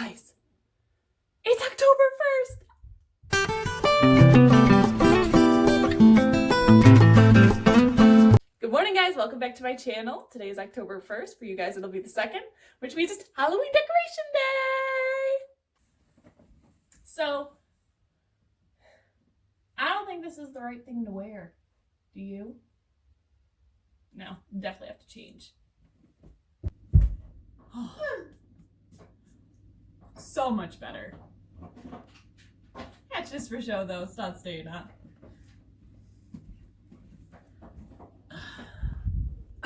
Guys, it's October 1st. Good morning, guys. Welcome back to my channel. Today is October 1st. For you guys, it'll be the 2nd, which means it's Halloween decoration day. So, I don't think this is the right thing to wear. Do you? No, definitely have to change. So much better. That's just for show though, it's not staying up.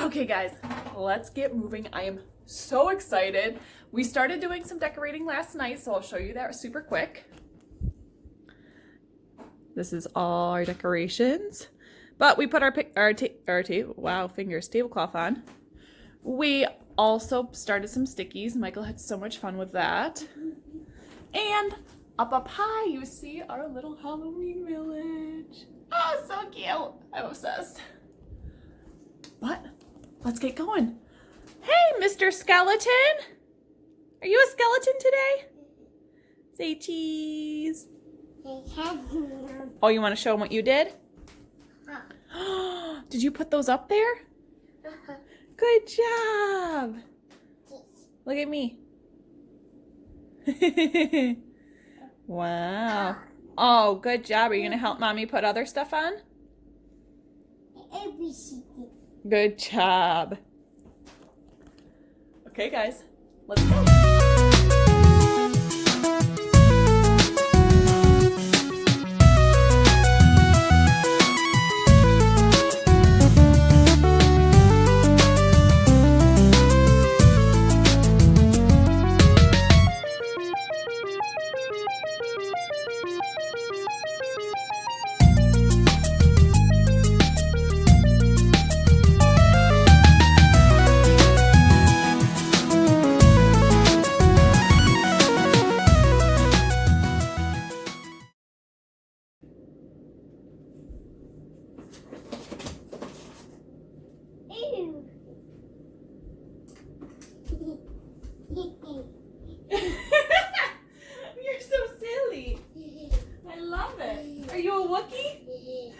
Okay guys, let's get moving. I am so excited. We started doing some decorating last night, so I'll show you that super quick. This is all our decorations. But we put our tablecloth on. We also started some stickies. Michael had so much fun with that. And up high, you see our little Halloween village. Oh, so cute. I'm obsessed. But let's get going. Hey, Mr. Skeleton. Are you a skeleton today? Say cheese. Oh, you want to show them what you did? Did you put those up there? Good job. Look at me. Wow. Oh, good job. Are you going to help Mommy put other stuff on? Good job. Okay, guys. Let's go. You're so silly. I love it. Are you a Wookiee?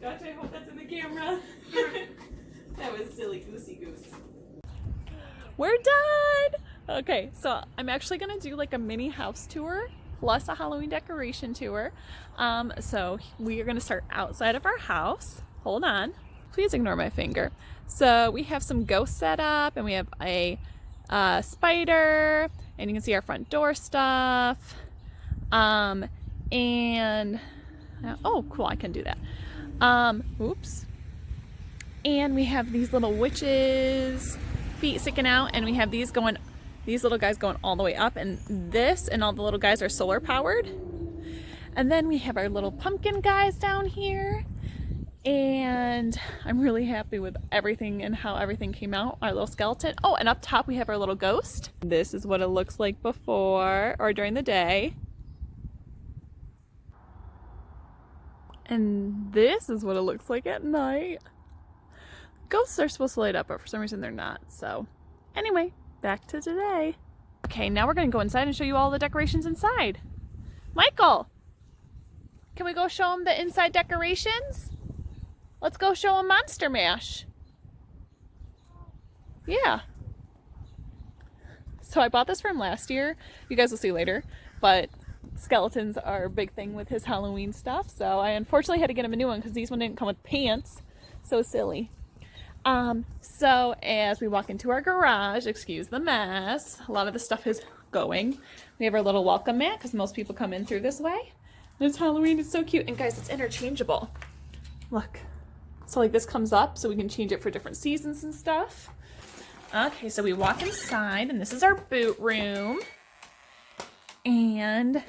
Gosh, I hope that's in the camera. That was silly goosey goose. We're done. Okay, so I'm actually gonna do like a mini house tour plus a Halloween decoration tour. So we are gonna start outside of our house. Hold on. Please ignore my finger. So we have some ghosts set up, and we have a spider, and you can see our front door stuff. Oh, cool, I can do that. Oops. And we have these little witches' feet sticking out, and we have these little guys going all the way up, and this and all the little guys are solar powered. And then we have our little pumpkin guys down here. And I'm really happy with everything and how everything came out. Our little skeleton. Oh, and up top we have our little ghost. This is what it looks like before or during the day. And this is what it looks like at night. Ghosts are supposed to light up, but for some reason they're not. So anyway, back to today. Okay, now we're going to go inside and show you all the decorations inside. Michael, can we go show them the inside decorations? Let's go show them Monster Mash. Yeah. So I bought this from last year. You guys will see later. But skeletons are a big thing with his Halloween stuff. So I unfortunately had to get him a new one because these one didn't come with pants. So silly. So as we walk into our garage, excuse the mess, a lot of the stuff is going. We have our little welcome mat because most people come in through this way. It's Halloween. It's so cute. And guys, it's interchangeable. Look. So like this comes up so we can change it for different seasons and stuff. Okay, so we walk inside and this is our boot room. And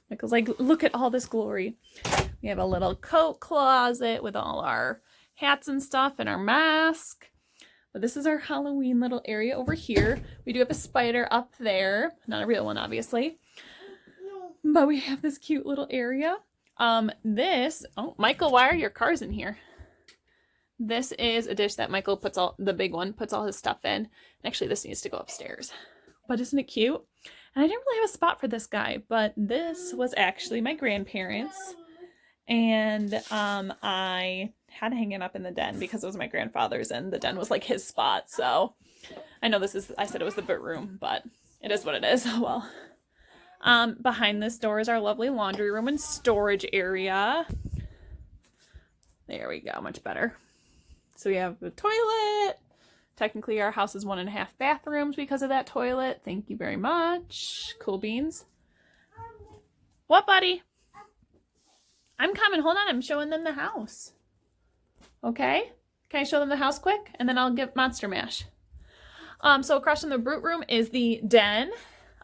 Michael's like, look at all this glory. We have a little coat closet with all our hats and stuff and our mask. But this is our Halloween little area over here. We do have a spider up there. Not a real one, obviously. But we have this cute little area. Oh, Michael, why are your cars in here? This is a dish that Michael puts the big one, puts all his stuff in. And actually, this needs to go upstairs. But isn't it cute? And I didn't really have a spot for this guy, but this was actually my grandparents'. And I had to hang it up in the den because it was my grandfather's and the den was like his spot. So I know I said it was the boot room, but it is what it is. Well, behind this door is our lovely laundry room and storage area. There we go, much better. So we have a toilet. Technically our house is 1.5 bathrooms because of that toilet. Thank you very much. Cool beans. What, buddy? I'm coming. Hold on. I'm showing them the house. Okay? Can I show them the house quick? And then I'll give Monster Mash. So across from the boot room is the den.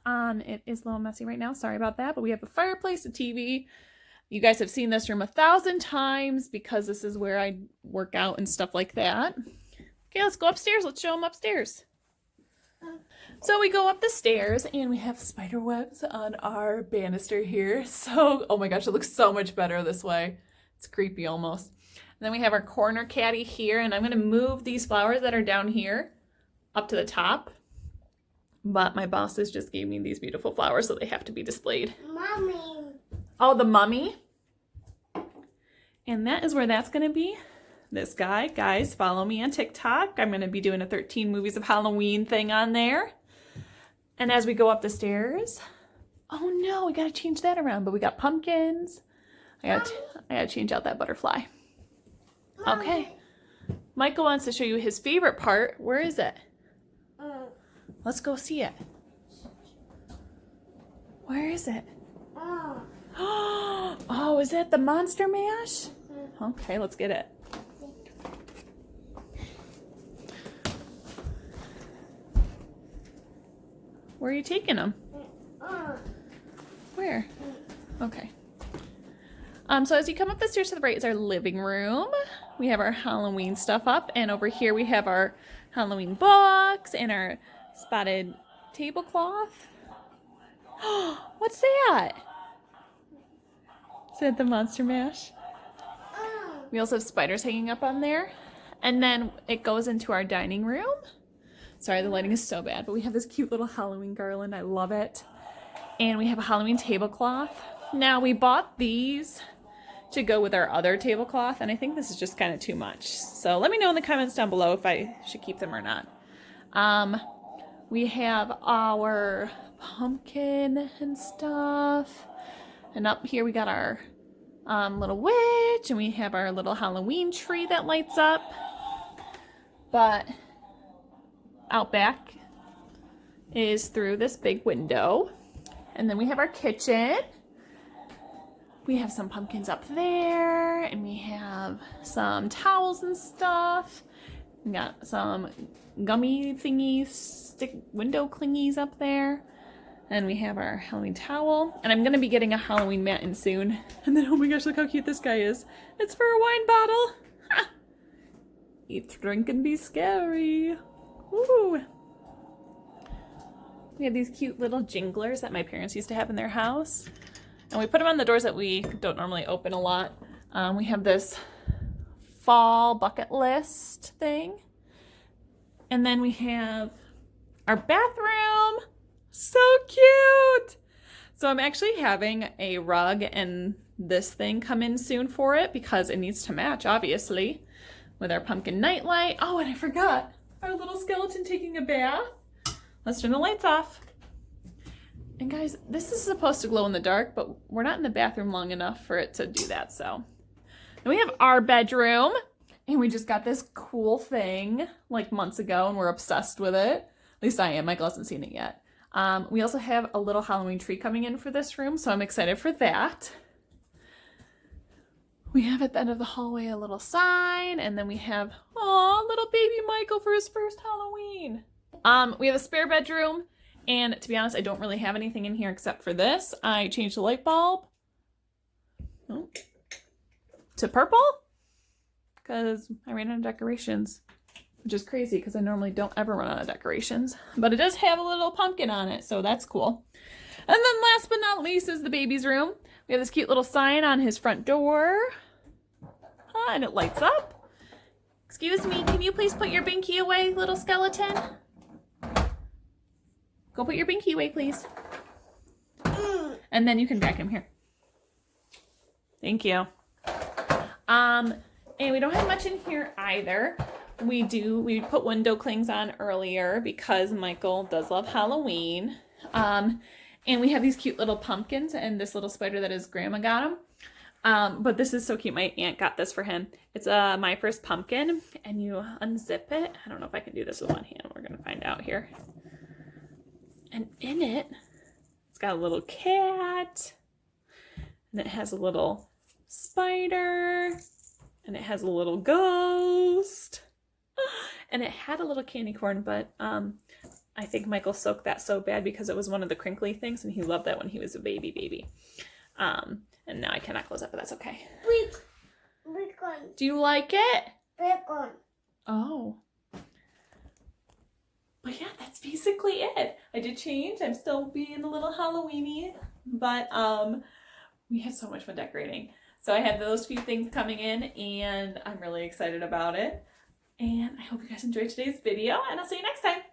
It is a little messy right now. Sorry about that. But we have a fireplace, a TV. You guys have seen this room 1,000 times because this is where I work out and stuff like that. Okay, let's go upstairs. Let's show them upstairs. So we go up the stairs and we have spider webs on our banister here. So, oh my gosh, it looks so much better this way. It's creepy almost. And then we have our corner caddy here, and I'm going to move these flowers that are down here up to the top. But my bosses just gave me these beautiful flowers, so they have to be displayed. Mommy. Oh, the mummy? And that is where that's going to be. This guy. Guys, follow me on TikTok. I'm going to be doing a 13 movies of Halloween thing on there. And as we go up the stairs, oh no, we got to change that around. But we got pumpkins. I got to change out that butterfly. Okay. Michael wants to show you his favorite part. Where is it? Let's go see it. Where is it? Oh, is that the Monster Mash? Okay, let's get it. Where are you taking them? Where? Okay. So as you come up the stairs to the right is our living room. We have our Halloween stuff up, and over here we have our Halloween books and our spotted tablecloth. What's that? Is that the Monster Mash? We also have spiders hanging up on there. And then it goes into our dining room. Sorry, the lighting is so bad, but we have this cute little Halloween garland. I love it. And we have a Halloween tablecloth. Now, we bought these to go with our other tablecloth, and I think this is just kind of too much. So let me know in the comments down below if I should keep them or not. We have our pumpkin and stuff. And up here we got our little witch, and we have our little Halloween tree that lights up. But out back is through this big window. And then we have our kitchen. We have some pumpkins up there, and we have some towels and stuff. We got some gummy thingies, stick window clingies up there. And we have our Halloween towel. And I'm going to be getting a Halloween mat in soon. And then, oh my gosh, look how cute this guy is. It's for a wine bottle. Ha! Eat, drink, and be scary. Woo! We have these cute little jinglers that my parents used to have in their house. And we put them on the doors that we don't normally open a lot. We have this fall bucket list thing. And then we have our bathroom. So cute! So I'm actually having a rug and this thing come in soon for it because it needs to match, obviously, with our pumpkin nightlight. Oh, and I forgot. Our little skeleton taking a bath. Let's turn the lights off. And guys, this is supposed to glow in the dark, but we're not in the bathroom long enough for it to do that, so. Then we have our bedroom, and we just got this cool thing like months ago, and we're obsessed with it. At least I am. Michael hasn't seen it yet. We also have a little Halloween tree coming in for this room, so I'm excited for that. We have at the end of the hallway a little sign, and then we have, aw, little baby Michael for his first Halloween. We have a spare bedroom, and to be honest, I don't really have anything in here except for this. I changed the light bulb to purple because I ran out of decorations, which is crazy because I normally don't ever run out of decorations. But it does have a little pumpkin on it, so that's cool. And then last but not least is the baby's room. We have this cute little sign on his front door. And it lights up. Excuse me, can you please put your binky away, little skeleton? Go put your binky away, please. And then you can vacuum here. Thank you. And we don't have much in here either. We put window clings on earlier because Michael does love Halloween. And we have these cute little pumpkins and this little spider that his grandma got him. But this is so cute. My aunt got this for him. It's My First Pumpkin, and you unzip it. I don't know if I can do this with one hand. We're gonna find out here. And in it, it's got a little cat, and it has a little spider, and it has a little ghost, and it had a little candy corn, but I think Michael soaked that so bad because it was one of the crinkly things, and he loved that when he was a baby. And now I cannot close it, but that's okay. Bacon. Do you like it? Bacon. Oh. But yeah, that's basically it. I did change. I'm still being a little Halloween-y, but we had so much fun decorating. So I had those few things coming in, and I'm really excited about it. And I hope you guys enjoyed today's video, and I'll see you next time.